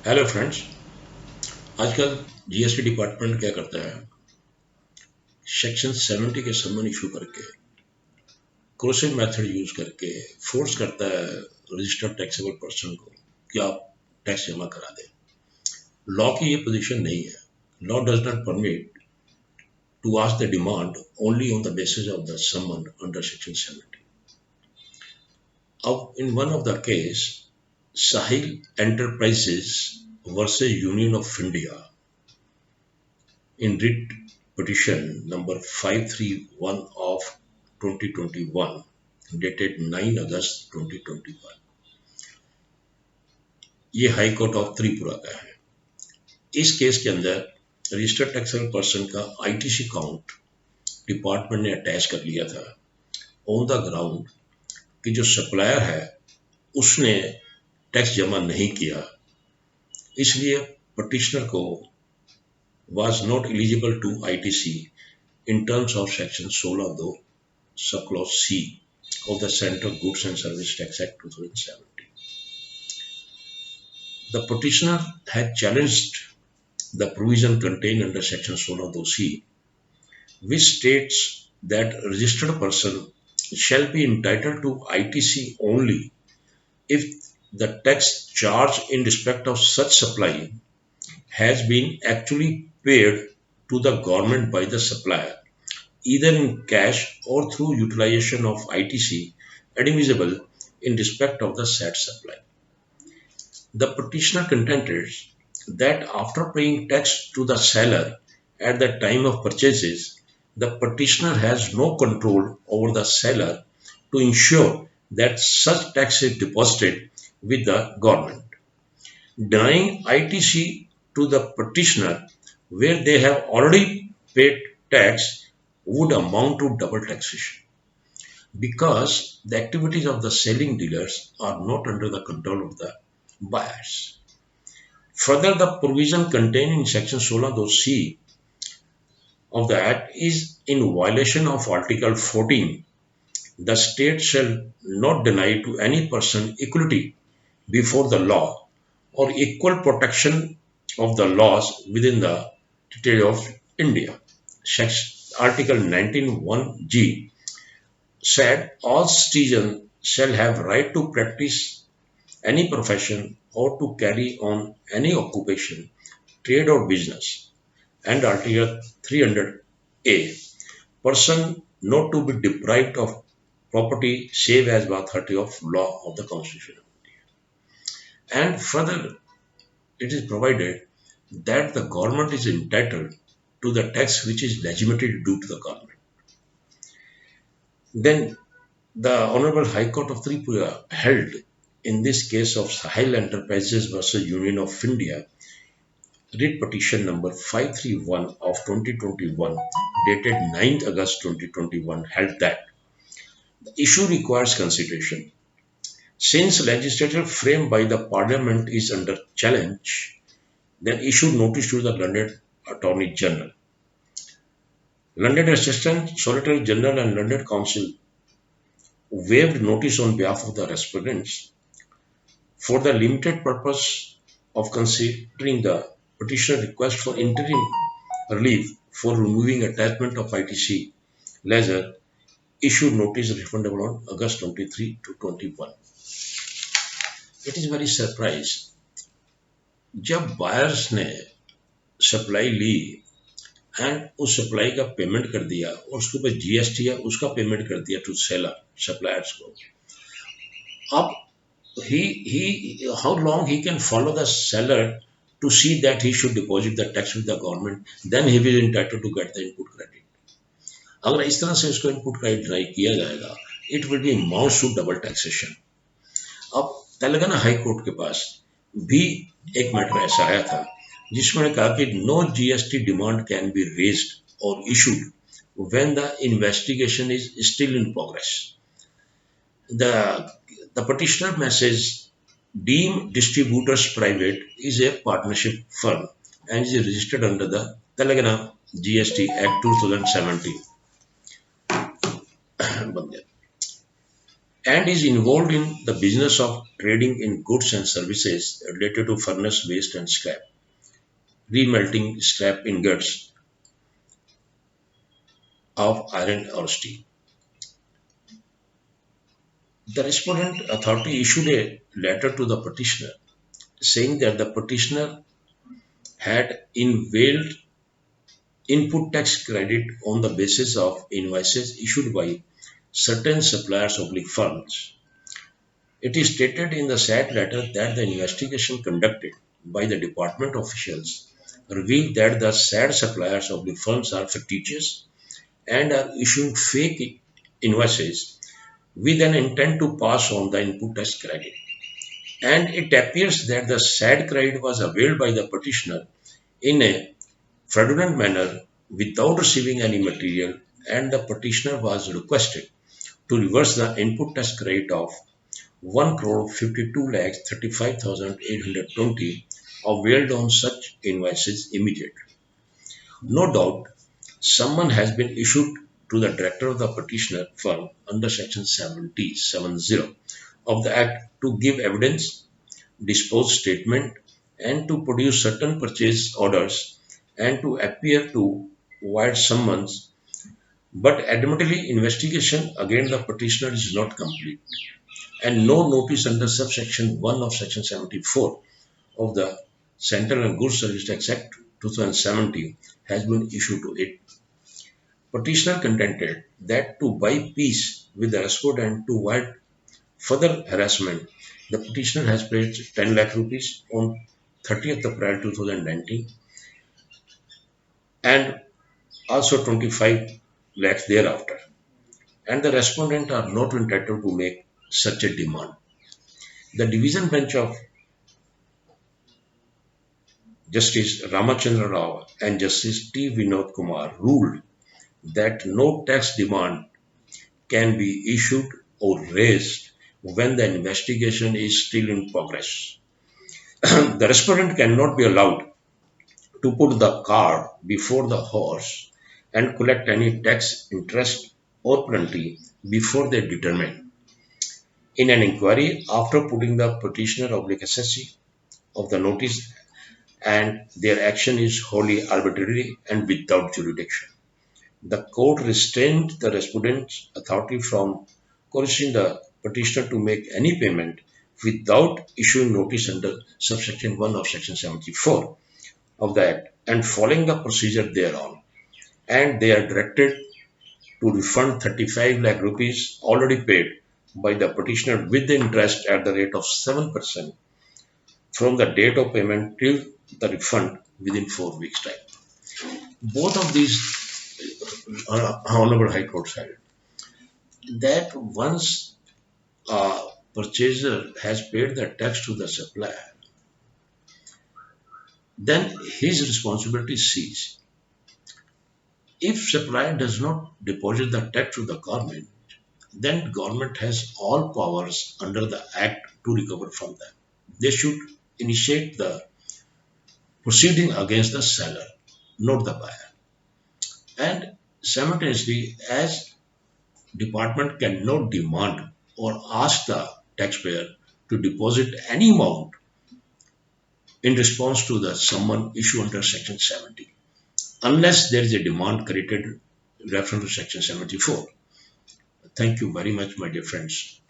Hello friends. आजकल GST department क्या करता है, सेक्शन 70 के समन इशू करके क्रोसिंग मेथड यूज करके फोर्स करता है रजिस्टर्ड टैक्सेबल पर्सन को कि आप टैक्स जमा करा दें। लॉ की ये पोजीशन नहीं है। Law does not permit to ask the demand only on the basis of the summon under section 70। अब in one of the case, Sahil enterprises versus union of India, in writ petition number 531 of 2021 dated 9 August 2021, ये high court of Tripura का है। इस case के अंदर registered taxable person का ITC count department ने attach कर लिया था ऑन द ग्राउंड कि जो सप्लायर है उसने टैक्स जमा नहीं किया, इसलिए पटिशनर को was not eligible to ITC in terms of section 16 दो subclause C of the Central Goods and Service Tax Act 2017. The petitioner had challenged the provision contained under section 16 दो C, which states that registered person shall be entitled to ITC only if the tax charged in respect of such supply has been actually paid to the government by the supplier, either in cash or through utilization of ITC admissible in respect of the said supply. The petitioner contended that after paying tax to the seller at the time of purchases, the petitioner has no control over the seller to ensure that such tax is deposited with the government. Denying ITC to the petitioner where they have already paid tax would amount to double taxation because the activities of the selling dealers are not under the control of the buyers. Further, the provision contained in section 16(c) of the Act is in violation of Article 14. The state shall not deny to any person equality before the law or equal protection of the laws within the territory of India. Article 19(1)(g) said all citizens shall have right to practice any profession or to carry on any occupation, trade or business. And Article 300A, person not to be deprived of property save as by authority of law of the Constitution of India. And further, it is provided that the government is entitled to the tax which is legitimately due to the government. Then the Honorable High Court of Tripura held in this case of Sahil Enterprises versus Union of India, writ petition number 531 of 2021 dated 9th August 2021 held that the issue requires consideration. Since legislature framed by the parliament is under challenge, then issued notice to the London Attorney General. London Assistant Solicitor General and London Council waived notice on behalf of the respondents for the limited purpose of considering the petitioner request for interim relief for removing attachment of ITC ledger, issued notice refundable on August 23 to 21. It is very surprised जब buyers ने supply Lee and उस supply का payment कर दिया और उसके ऊपर GST है उसका पेमेंट कर दिया टू सेलर सप्लायर्स को, अब how long he can follow the seller to see that he should deposit the tax with the government, then he will entitled to get the input credit. अगर इस तरह से उसको input credit deny किया जाएगा, it will be amounts to double taxation. अब Telangana high court के पास भी एक मैटर ऐसा आया था जिसमें कहा कि no GST demand can be raised और issued when the investigation is still in progress. The petitioner message Deem Distributors Private is a partnership firm and is registered under the Telangana GST Act 2017. and is involved in the business of trading in goods and services related to furnace waste and scrap, remelting scrap ingots of iron or steel. The respondent authority issued a letter to the petitioner saying that the petitioner had availed input tax credit on the basis of invoices issued by certain suppliers oblique firms. It is stated in the said letter that the investigation conducted by the department officials revealed that the said suppliers oblique firms are fictitious and are issuing fake invoices with an intent to pass on the input tax credit. And it appears that the said credit was availed by the petitioner in a fraudulent manner without receiving any material, and the petitioner was requested to reverse the input tax credit of 1 crore 52 lakhs 35,820 availed on such invoices immediately. No doubt, someone has been issued to the director of the petitioner firm under section 70 of the Act to give evidence, dispose statement, and to produce certain purchase orders and to appear to void summons. But admittedly, investigation against the petitioner is not complete, and no notice under subsection 1 of section 74 of the Central and Goods Service Tax Act 2017 has been issued to it. Petitioner contended that to buy peace with the respondent to avoid further harassment, the petitioner has paid 10 lakh rupees on 30th April 2019 and also 25 lakhs thereafter, and the respondent are not entitled to make such a demand. The division bench of Justice Ramachandra Rao and Justice T. Vinod Kumar ruled that no tax demand can be issued or raised when the investigation is still in progress. The respondent cannot be allowed to put the cart before the horse and collect any tax, interest, or penalty before they determine. In an inquiry, after putting the petitioner oblique assessee of the notice, and their action is wholly arbitrary and without jurisdiction. The court restrained the respondent's authority from coercing the petitioner to make any payment without issuing notice under subsection 1 of section 74 of the Act and following the procedure thereon. And they are directed to refund 35 lakh rupees already paid by the petitioner with the interest at the rate of 7% from the date of payment till the refund within 4 weeks' time. Both of these Honorable High Court said that once a purchaser has paid the tax to the supplier, then his responsibility ceases. If supplier does not deposit the tax to the government, then government has all powers under the Act to recover from them. They should initiate the proceeding against the seller, not the buyer. And simultaneously, as department cannot demand or ask the taxpayer to deposit any amount in response to the summon issued under section 70 unless there is a demand created reference to section 74. Thank you very much, my dear friends.